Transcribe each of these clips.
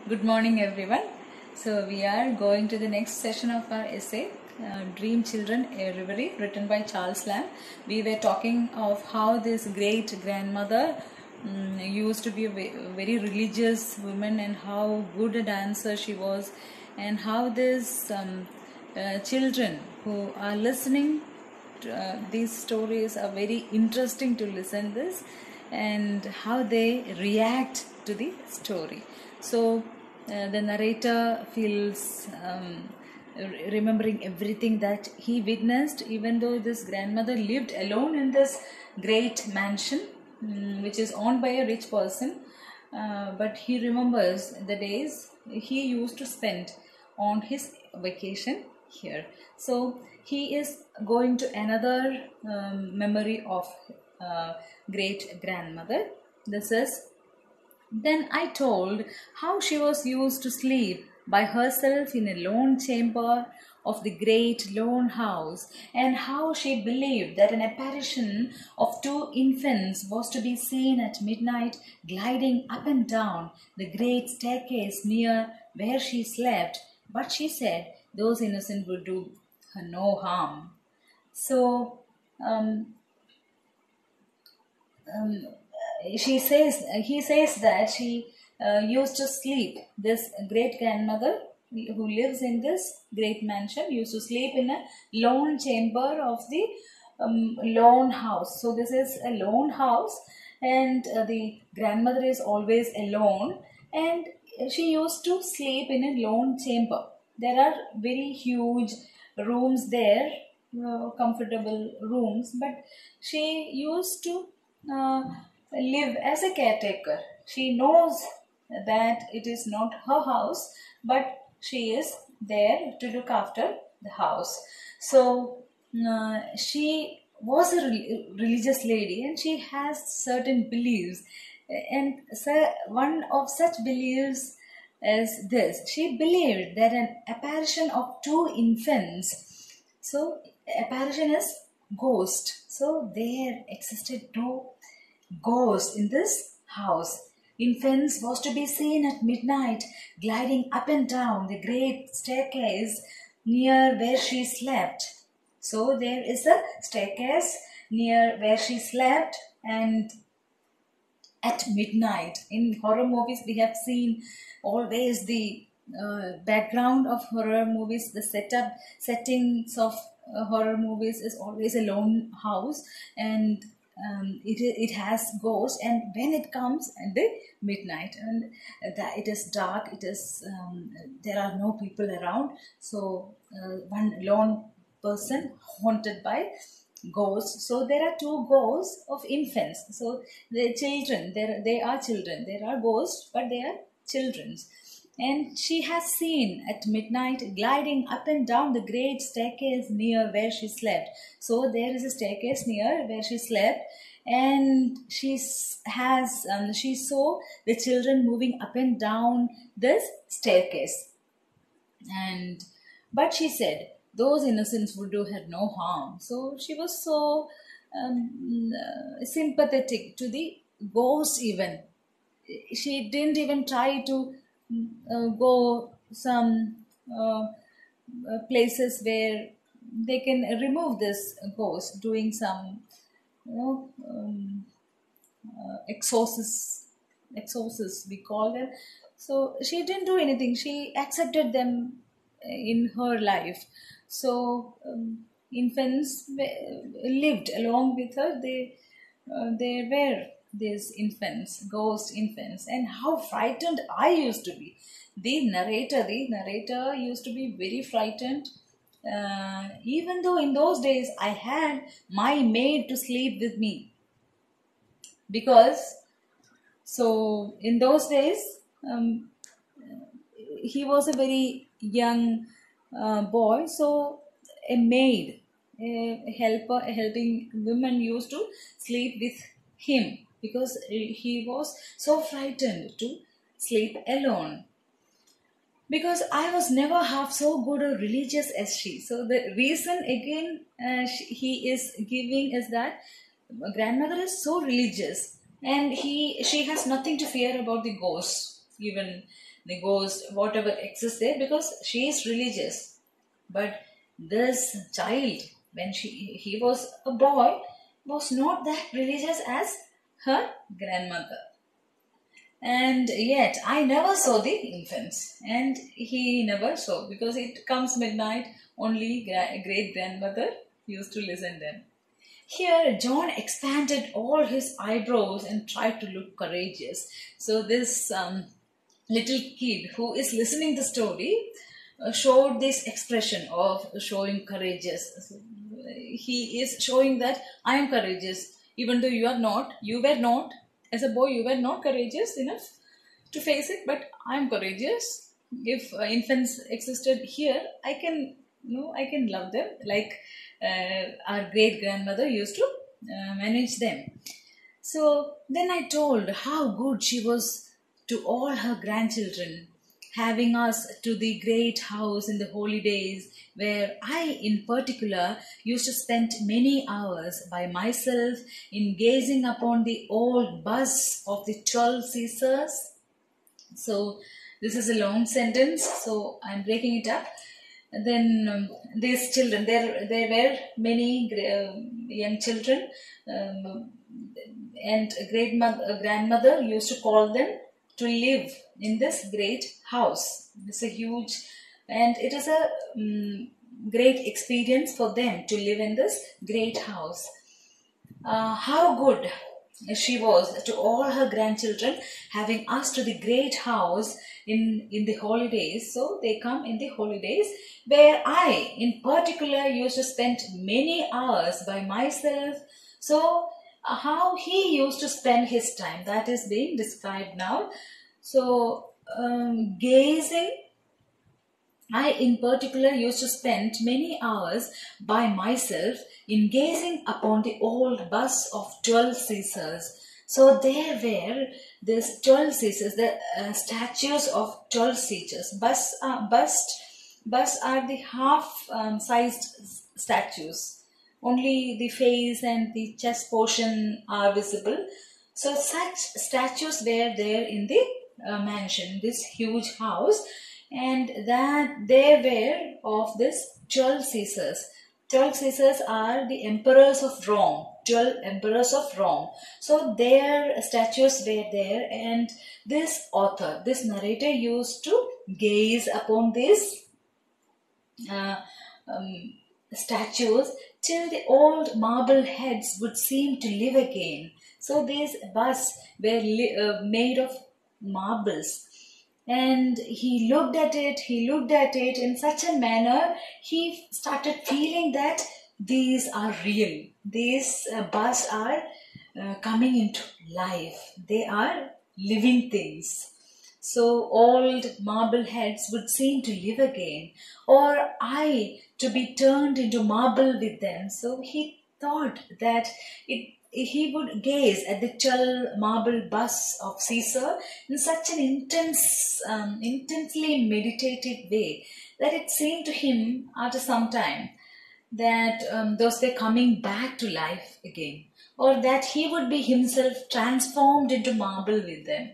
Good morning, everyone. So, we are going to the next session of our essay, Dream Children, a Reverie, written by Charles Lamb. We were talking of how this great grandmother used to be a very religious woman and how good a dancer she was, and how these children who are listening these stories are very interesting to listen this, and how they react to the story. So the narrator feels remembering everything that he witnessed, even though this grandmother lived alone in this great mansion which is owned by a rich person, but he remembers the days he used to spend on his vacation here. So he is going to another memory of great grandmother. This is: then I told how she was used to sleep by herself in a lone chamber of the great lone house, and how she believed that an apparition of two infants was to be seen at midnight gliding up and down the great staircase near where she slept, but she said those innocents would do her no harm. So, um, um, he says that she used to sleep, this great grandmother who lives in this great mansion used to sleep in a lone chamber of the lone house. So this is a lone house, and the grandmother is always alone, and she used to sleep in a lone chamber. There are very huge rooms there, comfortable rooms, but she used to uh, live as a caretaker. She knows that it is not her house, but she is there to look after the house. So she was a religious lady, and she has certain beliefs. And so one of such beliefs is this: she believed that an apparition of two infants, so apparition is ghost, so there existed no ghost in this house. Infants was to be seen at midnight gliding up and down the great staircase near where she slept. So there is a staircase near where she slept, and at midnight in horror movies we have seen always the background of horror movies, the settings of horror movies is always a lone house, and it has ghosts, and when it comes at the midnight, and that it is dark, it is there are no people around, so one lone person haunted by ghosts. So there are two ghosts of infants. So the children, they are children. There are ghosts, but they are children's. And she has seen at midnight gliding up and down the great staircase near where she slept. So there is a staircase near where she slept, and she saw the children moving up and down this staircase. And but she said those innocents would do her no harm. So she was so sympathetic to the ghost. Even she didn't even try to go some places where they can remove this ghost, doing some exorcists we call them. So she didn't do anything, she accepted them in her life. So infants lived along with her. They were these infants, ghost infants. And how frightened I used to be. The narrator used to be very frightened, even though in those days I had my maid to sleep with me, because so in those days he was a very young boy. So a maid, a helping woman used to sleep with him, because he was so frightened to sleep alone, because I was never half so good or religious as she. So the reason again he is giving is that grandmother is so religious, and she has nothing to fear about the ghosts. even the ghost, whatever exists there, because she is religious. But this child, when he was a boy, was not that religious as her grandmother. And yet I never saw the infants, and he never saw, because it comes midnight, only great grandmother used to listen them. Here, John expanded all his eyebrows and tried to look courageous. So this little kid who is listening the story showed this expression of showing courageous. So, he is showing that I am courageous, even though you are not. You were not. As a boy, you were not courageous enough to face it, but I am courageous. If infants existed here, I can, I can love them like our great grandmother used to manage them. So then I told how good she was to all her grandchildren, having us to the great house in the holy days, where I in particular used to spend many hours by myself in gazing upon the old bust of the 12 Caesars. So this is a long sentence, so I'm breaking it up. And then these children, there were many young children, and grandmother used to call them to live in this great house. It's a huge, and it is a great experience for them to live in this great house. How good she was to all her grandchildren, having us to the great house in the holidays. So they come in the holidays, where I in particular used to spend many hours by myself. So how he used to spend his time, that is being described now. So gazing, I in particular used to spend many hours by myself in gazing upon the old bust of 12 Caesars. So there were these 12 Caesars, the statues of 12 Caesars. Busts are the half-sized statues. Only the face and the chest portion are visible. So such statues were there in the mansion, this huge house, and that they were of this 12 Caesars. 12 Caesars are the emperors of Rome, 12 emperors of Rome. So their statues were there, and this author, this narrator used to gaze upon these statues till the old marble heads would seem to live again. So these busts were made of marbles, and he looked at it in such a manner, he started feeling that these are real. These busts are coming into life. They are living things. So old marble heads would seem to live again, or I to be turned into marble with them. So he thought that he would gaze at the 12 marble busts of Caesar in such an intensely meditative way that it seemed to him after some time that those were coming back to life again, or that he would be himself transformed into marble with them.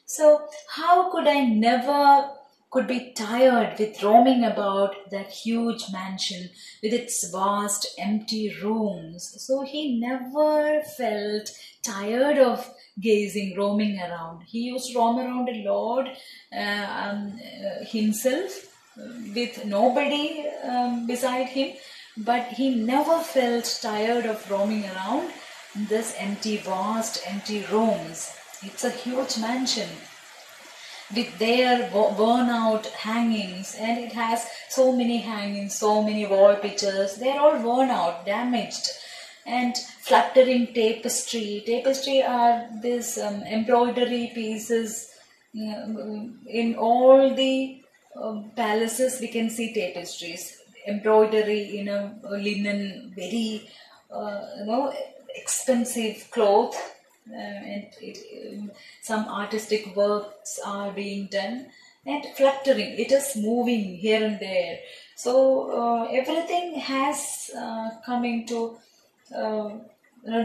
So how could I never could be tired with roaming about that huge mansion with its vast empty rooms? So he never felt tired of roaming around. He used to roam around a lot himself with nobody beside him, but he never felt tired of roaming around this vast empty rooms. It's a huge mansion with their worn out hangings, and it has so many hangings, so many wall pictures. They're all worn out, damaged, and fluttering tapestry. Tapestry are these embroidery pieces. In all the palaces we can see tapestries, embroidery in a linen, very expensive cloth, and some artistic works are being done, and fluttering, it is moving here and there. So everything has coming to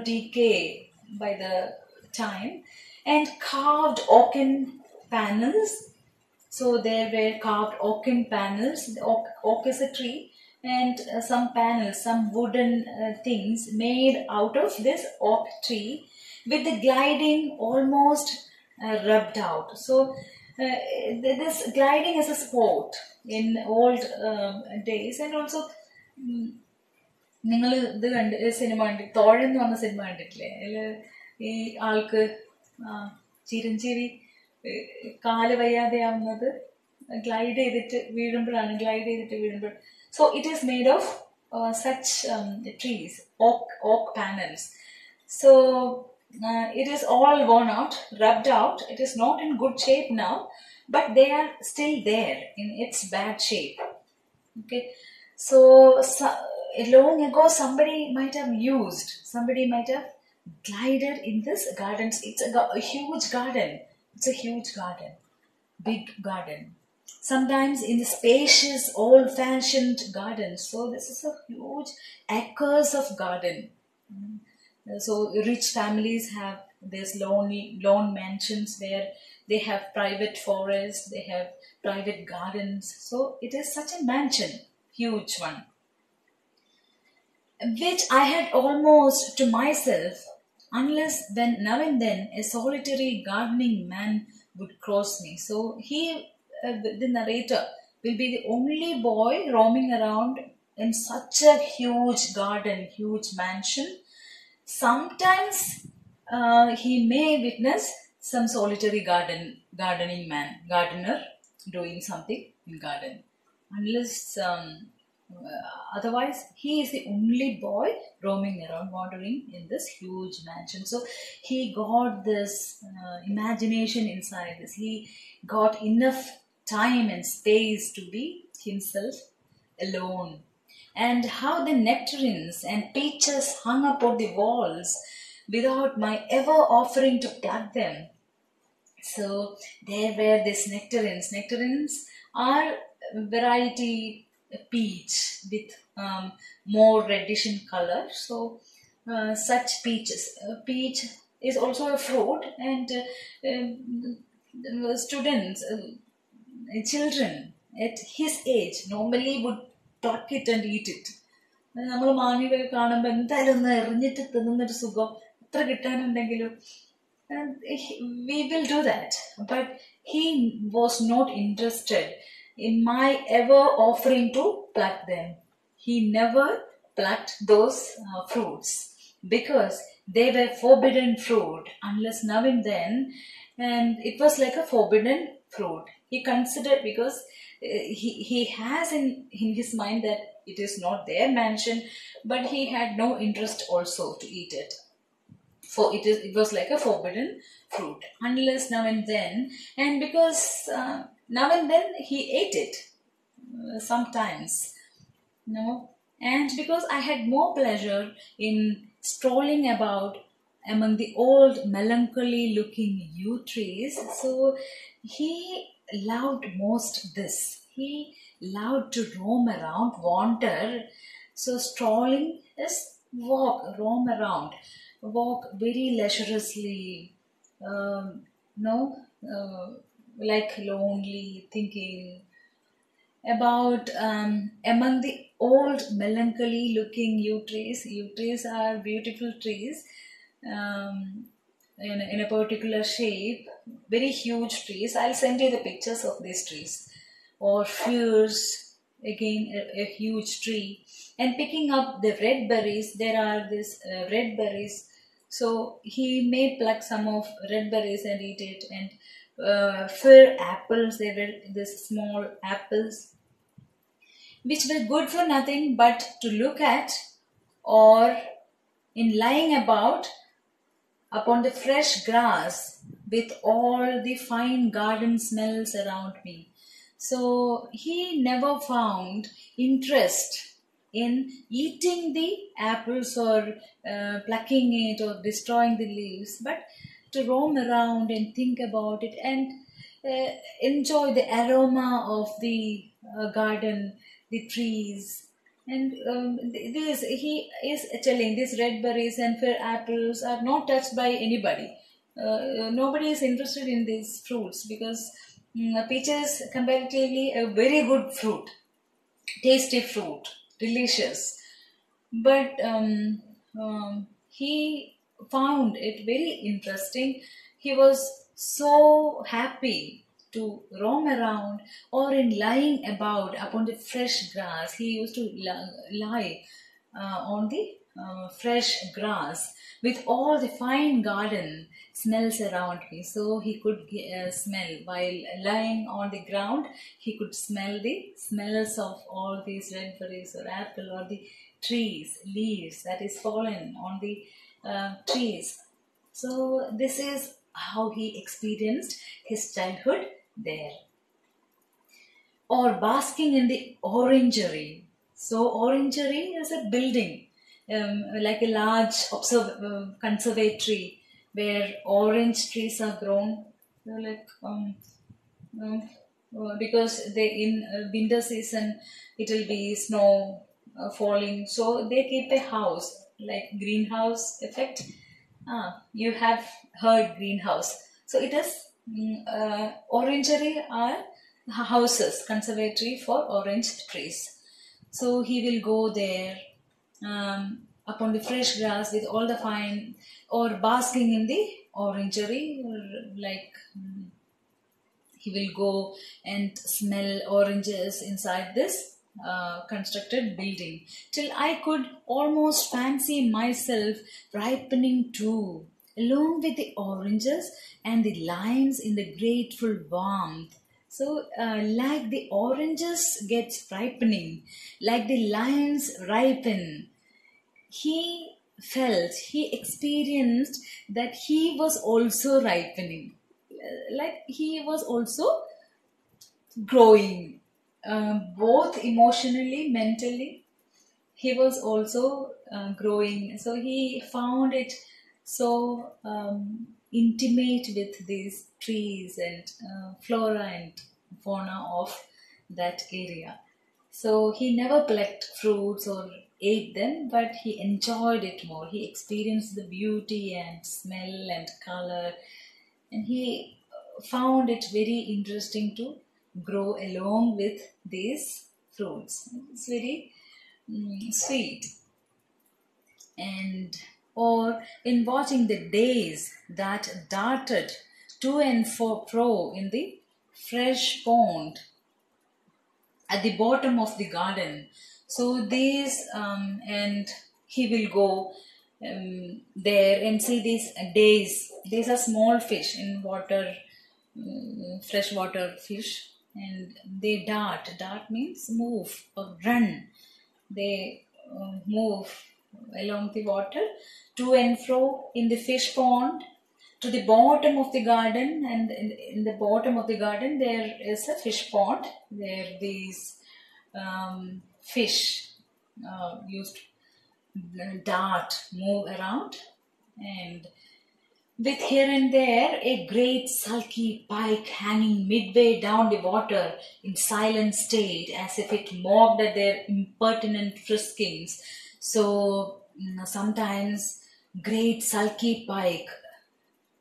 decay by the time, and carved oaken panels. So there were carved oaken panels. The oak is a tree, and some panels, some wooden things made out of this oak tree, with the gliding almost rubbed out. So this gliding is a sport in old days, and also നിങ്ങൾ ഇത് cinema തോഴൻ എന്ന് പറഞ്ഞ cinema കണ്ടിട്ടില്ലേ? അതിൽ ഈ ആൾക്ക് ചിരഞ്ജീവി കാല് വയ്യാതെയാവുന്നത് glide ചെയ്തിട്ട് വീഴുമ്പോൾ. So it is made of such trees, oak panels. So it is all worn out, rubbed out. It is not in good shape now, but they are still there in its bad shape. Okay, so long ago somebody might have glided in this garden. It's a huge garden. It's a huge garden, big garden. Sometimes in the spacious, old-fashioned gardens. So this is a huge acres of garden. So rich families have these lawn mansions where they have private forests, they have private gardens. So it is such a mansion, huge one, which I had almost to myself, unless then now and then a solitary gardening man would cross me. So he, the narrator, will be the only boy roaming around in such a huge garden, huge mansion. Sometimes he may witness some solitary gardener doing something in garden. Unless otherwise, he is the only boy roaming around, wandering in this huge mansion. So he got this imagination inside this. He got enough time and space to be himself alone. And how the nectarines and peaches hung upon the walls without my ever offering to pluck them. So there were these nectarines. Nectarines are variety peach with more reddish in color. So such peaches. Peach is also a fruit, and students, children at his age normally would pluck it and eat it. നമ്മൾ മാങ്ങയൊക്കെ കാണുമ്പോൾ എന്തായാലും ഒന്ന് എറിഞ്ഞിട്ട് തിന്നുന്നൊരു സുഖം എത്ര കിട്ടാനുണ്ടെങ്കിലും we will do that. But he was not interested in my ever offering to pluck them. He never plucked those fruits because they were forbidden fruit unless now and then, and it was like a forbidden fruit. He considered, because he has in his mind that it is not their mansion, but he had no interest also to eat it. For it was like a forbidden fruit unless now and then, and because now and then he ate it sometimes, and because I had more pleasure in strolling about among the old melancholy looking yew trees. So he loved most this. He loved to roam around, wander. So strolling is roam around, walk very leisurely, like lonely, thinking about among the old melancholy looking yew trees. Yew trees are beautiful trees in a particular shape, very huge trees. I'll send you the pictures of these trees. Or firs, again a huge tree, and picking up the red berries. There are these red berries, so he may pluck some of red berries and eat it. And fir apples, they were these small apples which were good for nothing but to look at, or in lying about upon the fresh grass with all the fine garden smells around me. So he never found interest in eating the apples or plucking it or destroying the leaves, but to roam around and think about it and enjoy the aroma of the garden, the trees. And he is telling these red berries and fir apples are not touched by anybody. nobody is interested in these fruits because peach is comparatively a very good fruit, tasty fruit, delicious. But he found it very interesting. He was so happy to roam around or in lying about upon the fresh grass. He used to lie on the fresh grass with all the fine garden smells around me. So he could smell while lying on the ground. He could smell the smells of all these red berries or apple or the trees, leaves that is fallen on the trees. So this is how he experienced his childhood there. Or basking in the orangery. So orangery is a building, like a large conservatory where orange trees are grown. Like because they in winter season it will be snow falling, so they keep a house like greenhouse effect. You have heard greenhouse. So it is orangery are houses, conservatory for orange trees. So he will go there upon the fresh grass with all the fine, or basking in the orangery, or like he will go and smell oranges inside this constructed building, till I could almost fancy myself ripening too, along with the oranges and the limes in the grateful warmth. So, like the oranges gets ripening, like the limes ripen, he felt, he experienced that he was also ripening, like he was also growing, both emotionally, mentally. He was also growing. So he found it so intimate with these trees and flora and fauna of that area. So he never plucked fruits or ate them, but he enjoyed it more. He experienced the beauty and smell and color, and he found it very interesting to grow along with these fruits. It's very sweet. And or in watching the days that darted to and fro in the fresh pond at the bottom of the garden. So these and he will go there and see these days. These are small fish in water, freshwater fish, and they dart. Dart means move or run. They move along the water to and fro in the fish pond to the bottom of the garden, and in the bottom of the garden there is a fish pond where these fish used to dart, move around, and with here and there a great sulky pike hanging midway down the water in silent state, as if it mocked at their impertinent friskings. So sometimes great sulky pike,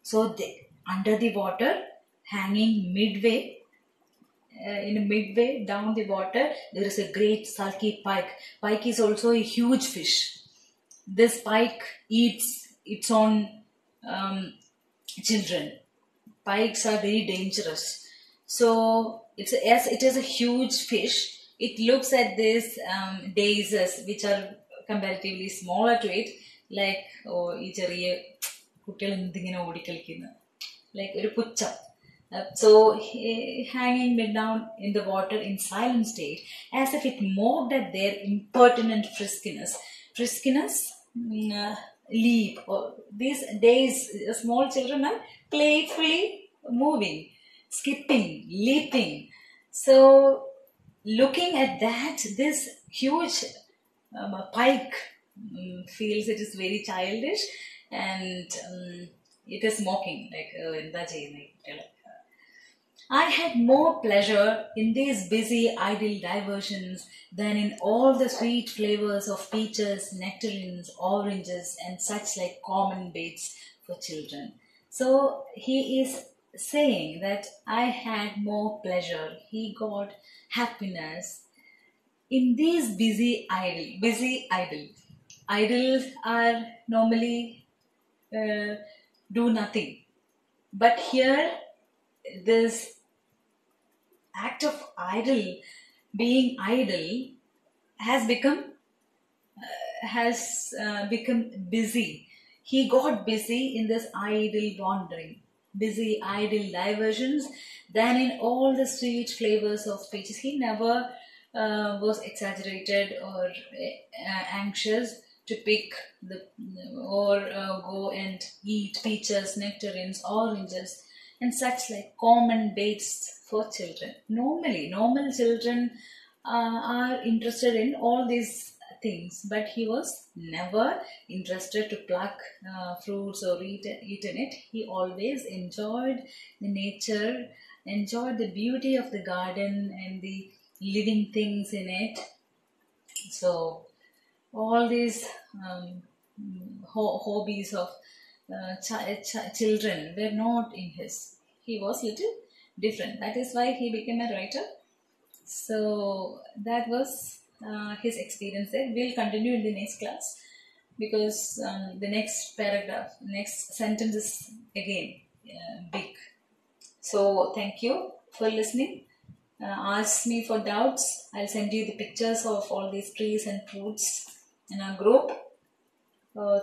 so they, under the water, hanging midway, in a midway down the water, there is a great sulky pike. Pike is also a huge fish. This pike eats its own children. Pikes are very dangerous. So as it is a huge fish, it looks at these daisies, which are comparatively smaller to it, like ഈ ചെറിയ കുട്ടികൾ എന്തിങ്ങനെ ഓടിക്കളിക്കുന്നു, like ഒരു പുച്ഛം. So hanging down in the water in silent state, as if it mocked at their impertinent friskiness. Friskiness, leap. Or these days, small children are playfully moving, skipping, leaping. So looking at that, this huge pike feels it is very childish, and it is mocking, like I had more pleasure in these busy idle diversions than in all the sweet flavors of peaches, nectarines, oranges, and such like common baits for children. So he is saying that I had more pleasure. He got happiness in these busy idle. Idols are normally do nothing. But here, this act of being idle, has become busy. He got busy in this idle wandering, busy idle diversions, than in all the sweet flavors of speeches. He never was exaggerated or anxious to pick the or go and eat peaches, nectarines, oranges, and such like common baits for children. Normal children are interested in all these things, but he was never interested to pluck fruits or eat in it. He always enjoyed the nature, enjoyed the beauty of the garden and the living things in it. So all these hobbies of children were not in his. He was little different. That is why he became a writer. So that was his experience there. We'll continue in the next class, because the next paragraph, next sentence is again big. So thank you for listening. Ask me for doubts. I'll send you the pictures of all these trees and fruits in our group.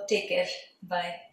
Take care. Bye.